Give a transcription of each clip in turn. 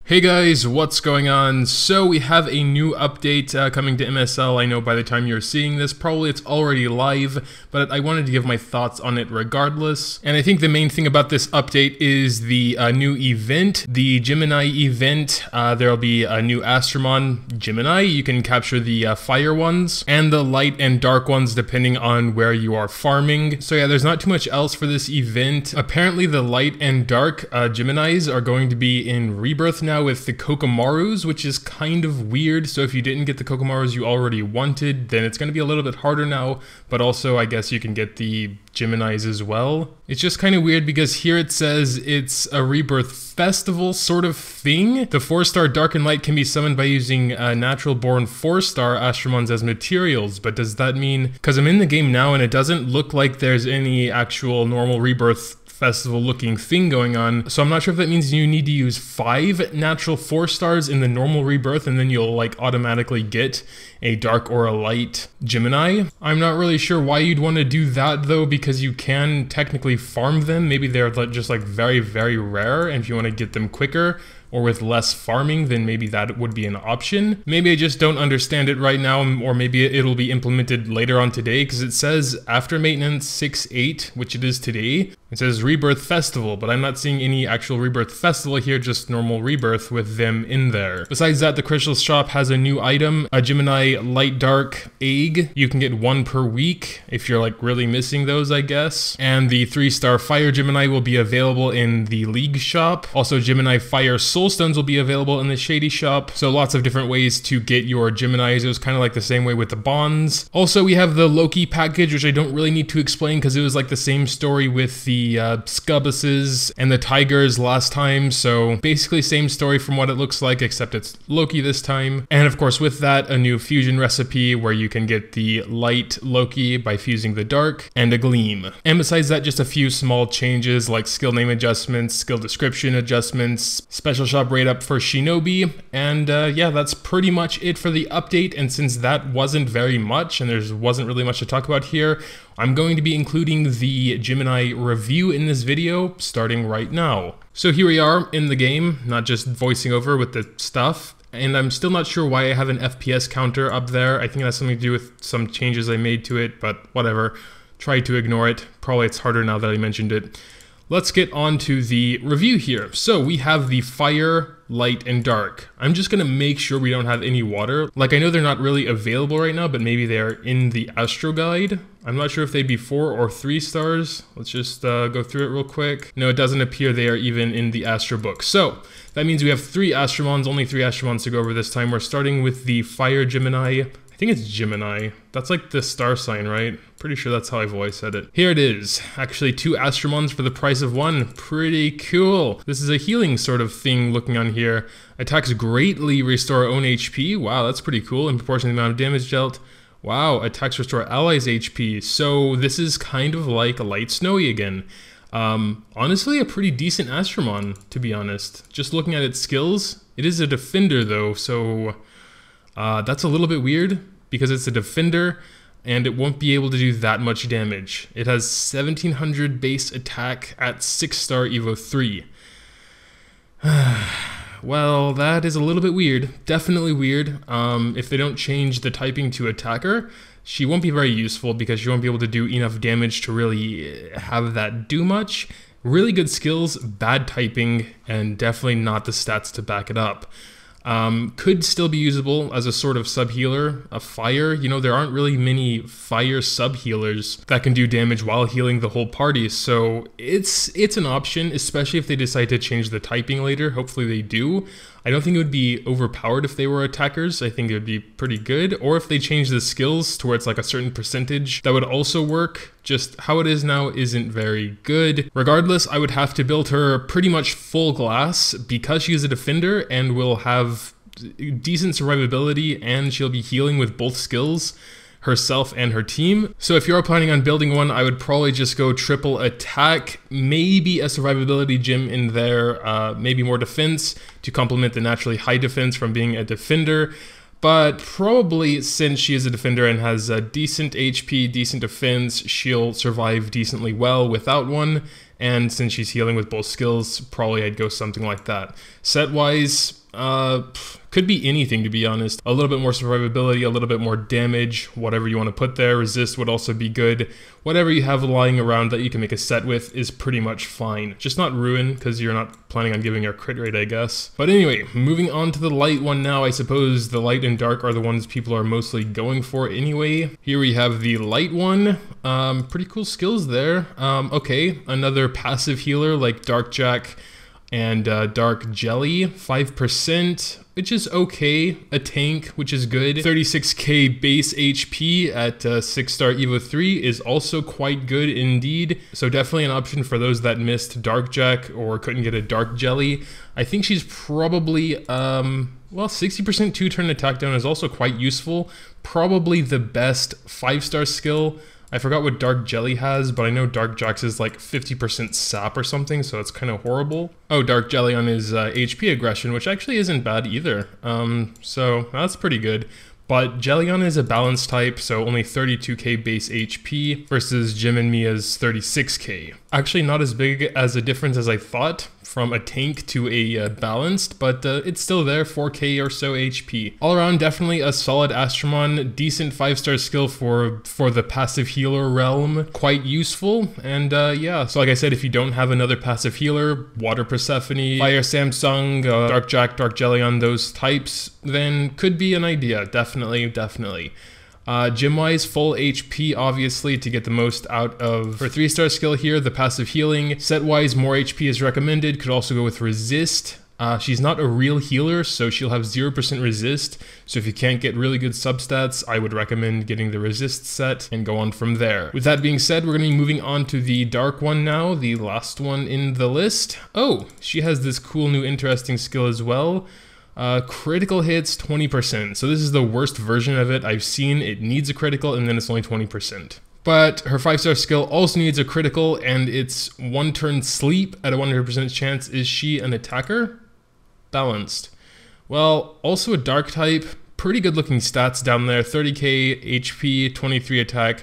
Hey guys, what's going on? So we have a new update coming to MSL. I know by the time you're seeing this, probably it's already live, but I wanted to give my thoughts on it regardless. And I think the main thing about this update is the new event, the Gemini event. There'll be a new Astromon Gemini. You can capture the fire ones and the light and dark ones depending on where you are farming. So yeah, there's not too much else for this event. Apparently the light and dark Geminis are going to be in Rebirth now with the Kokomarus, which is kind of weird. So if you didn't get the Kokomarus you already wanted, then it's going to be a little bit harder now, but also I guess you can get the Geminis as well. It's just kind of weird because here it says it's a Rebirth festival sort of thing. The 4-star Dark and Light can be summoned by using natural born 4-star Astromons as materials, but does that mean, because I'm in the game now and it doesn't look like there's any actual normal Rebirth festival looking thing going on, so I'm not sure if that means you need to use 5 natural 4-stars in the normal Rebirth and then you'll like automatically get a dark or a light Gemini. I'm not really sure why you'd want to do that though, because you can technically farm them. Maybe they're just like very rare, and if you want to get them quicker or with less farming, then maybe that would be an option. Maybe I just don't understand it right now, or maybe it'll be implemented later on today, because it says after maintenance 6/8, which it is today. It says Rebirth Festival, but I'm not seeing any actual Rebirth Festival here, just normal Rebirth with them in there. Besides that, the Crystal Shop has a new item, a Gemini Light Dark Egg. You can get 1 per week if you're like really missing those, I guess. And the 3-star Fire Gemini will be available in the League Shop. Also, Gemini Fire Soulstones will be available in the Shady Shop. So lots of different ways to get your Geminis. It was kind of like the same way with the bonds. Also, we have the Loki package, which I don't really need to explain because it was like the same story with the Scubbuses and the Tigers last time. So basically same story from what it looks like, except it's Loki this time. And of course with that, a new fusion recipe where you can get the light Loki by fusing the dark, and a gleam. And besides that, just a few small changes like skill name adjustments, skill description adjustments, special shop rate up for Shinobi, and yeah, that's pretty much it for the update. And since that wasn't very much and there wasn't really much to talk about here, I'm going to be including the Gemini review in this video starting right now. So here we are in the game, not just voicing over with the stuff. And I'm still not sure why I have an FPS counter up there. I think that's something to do with some changes I made to it, but whatever. Try to ignore it. Probably it's harder now that I mentioned it. Let's get on to the review here. So we have the Fire, Light, and Dark. I'm just gonna make sure we don't have any water. Like, I know they're not really available right now, but maybe they're in the Astro Guide. I'm not sure if they'd be 4 or 3 stars. Let's just go through it real quick. No, it doesn't appear they are even in the Astro book. So that means we have 3 Astromons, only 3 Astromons to go over this time. We're starting with the Fire Gemini. I think it's Gemini. That's like the star sign, right? Pretty sure that's how I've always said it. Here it is. Actually 2 Astromons for the price of 1. Pretty cool. This is a healing sort of thing looking on here. Attacks greatly restore own HP. Wow, that's pretty cool in proportion to the amount of damage dealt. Wow, attacks restore allies' HP. So this is kind of like a Light Snowy again. Honestly, a pretty decent Astromon, to be honest. Just looking at its skills, it is a defender though, so that's a little bit weird because it's a defender and it won't be able to do that much damage. It has 1700 base attack at 6-star Evo 3. Well, that is a little bit weird. Definitely weird. If they don't change the typing to attacker, she won't be very useful because she won't be able to do enough damage to really have that do much. Really good skills, bad typing, and definitely not the stats to back it up. Could still be usable as a sort of sub-healer, a fire. You know, there aren't really many fire sub-healers that can do damage while healing the whole party, so it's an option, especially if they decide to change the typing later. Hopefully they do. I don't think it would be overpowered if they were attackers. I think it would be pretty good. Or if they change the skills to where it's like a certain percentage, that would also work. Just how it is now isn't very good. Regardless, I would have to build her pretty much full glass because she is a defender and will have decent survivability, and she'll be healing with both skills, herself and her team. So if you're planning on building one, I would probably just go triple attack, maybe a survivability gem in there, maybe more defense to complement the naturally high defense from being a defender. But probably since she is a defender and has a decent HP, decent defense, she'll survive decently well without one. And since she's healing with both skills, probably I'd go something like that. Set-wise, could be anything, to be honest. A little bit more survivability, a little bit more damage, whatever you want to put there. Resist would also be good. Whatever you have lying around that you can make a set with is pretty much fine. Just not Ruin, because you're not planning on giving her crit rate, I guess. But anyway, moving on to the light one now. I suppose the light and dark are the ones people are mostly going for anyway. Here we have the light one. Pretty cool skills there. Okay, another passive healer like Dark Jack and Dark Jelly, 5%, which is okay. A tank, which is good. 36k base HP at 6-star Evo 3 is also quite good indeed. So definitely an option for those that missed Dark Jack or couldn't get a Dark Jelly. I think she's probably, well, 60% 2-turn attack down is also quite useful. Probably the best 5-star skill. I forgot what Dark Jelly has, but I know Dark Jack's is like 50% sap or something, so it's kind of horrible. Oh, Dark Jelly on his HP aggression, which actually isn't bad either. So that's pretty good. But Jellion is a balanced type, so only 32k base HP versus Jim and Mia's 36k. Actually not as big as a difference as I thought from a tank to a balanced, but it's still there, 4k or so HP. All around, definitely a solid Astromon, decent 5-star skill for the passive healer realm, quite useful. And yeah, so like I said, if you don't have another passive healer, Water Persephone, Fire Samsung, Dark Jack, Dark Jelly on those types, then could be an idea, definitely. Gym-wise, full HP, obviously, to get the most out of her 3-star skill here, the passive healing. Set-wise, more HP is recommended, could also go with resist. She's not a real healer, so she'll have 0% resist, so if you can't get really good substats, I would recommend getting the resist set and go on from there. With that being said, we're going to be moving on to the dark one now, the last one in the list. Oh, she has this cool new interesting skill as well. Critical hits 20%. So this is the worst version of it I've seen. It needs a critical and then it's only 20%. But her 5-star skill also needs a critical and it's 1-turn sleep at a 100% chance. Is she an attacker? Balanced. Well, also a dark type. Pretty good looking stats down there. 30k HP, 23 attack.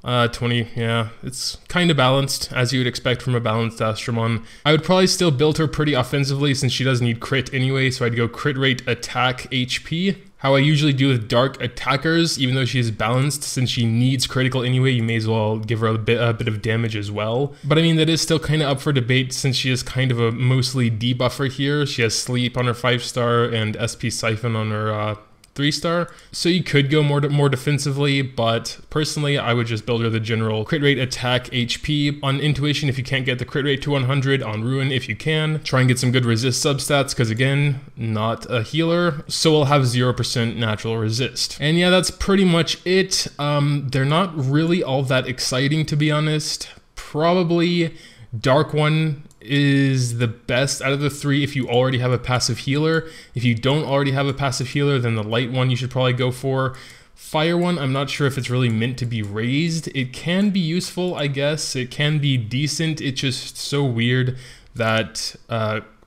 20, yeah, it's kind of balanced, as you would expect from a balanced Astromon. I would probably still build her pretty offensively since she does need crit anyway, so I'd go crit rate, attack, HP. How I usually do with dark attackers, even though she is balanced, since she needs critical anyway, you may as well give her a bit of damage as well. But I mean, that is still kind of up for debate since she is kind of a mostly debuffer here. She has sleep on her 5-star and SP siphon on her 3-star, so you could go more defensively, but personally I would just build her the general crit rate, attack, HP. On intuition if you can't get the crit rate to 100, on ruin if you can. Try and get some good resist substats because again, not a healer, so we'll have 0% natural resist. And yeah, that's pretty much it. They're not really all that exciting, to be honest. Probably dark one is the best out of the 3 if you already have a passive healer. If you don't already have a passive healer, then the light one you should probably go for. Fire one, I'm not sure if it's really meant to be raised. It can be useful, I guess. It can be decent. It's just so weird that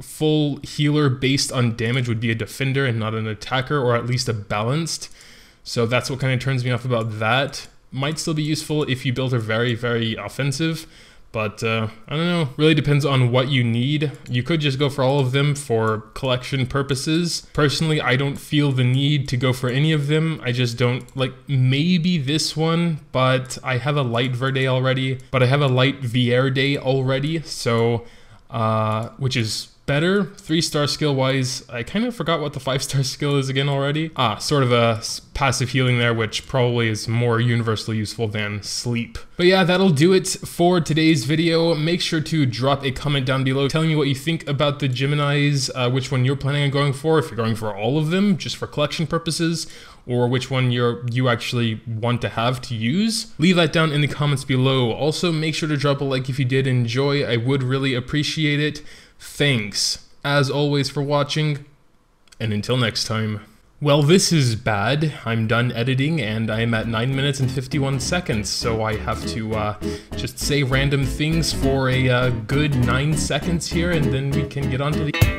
full healer based on damage would be a defender and not an attacker, or at least a balanced. So that's what kind of turns me off about that. Might still be useful if you build her very, very offensive. But I don't know, really depends on what you need. You could just go for all of them for collection purposes. Personally, I don't feel the need to go for any of them. I just don't, like, maybe this one, but I have a light Verde already, but I have a light Vierde already, so, which is better 3-star skill wise. I kind of forgot what the 5-star skill is again already. Sort of a passive healing there, which probably is more universally useful than sleep. But yeah, that'll do it for today's video. Make sure to drop a comment down below telling me what you think about the Geminis, which one you're planning on going for, if you're going for all of them just for collection purposes, or which one you actually want to have to use. Leave that down in the comments below. Also, make sure to drop a like if you did enjoy. I would really appreciate it. Thanks, as always, for watching, and until next time. Well, this is bad. I'm done editing, and I'm at 9 minutes and 51 seconds, so I have to just say random things for a good 9 seconds here, and then we can get on to the...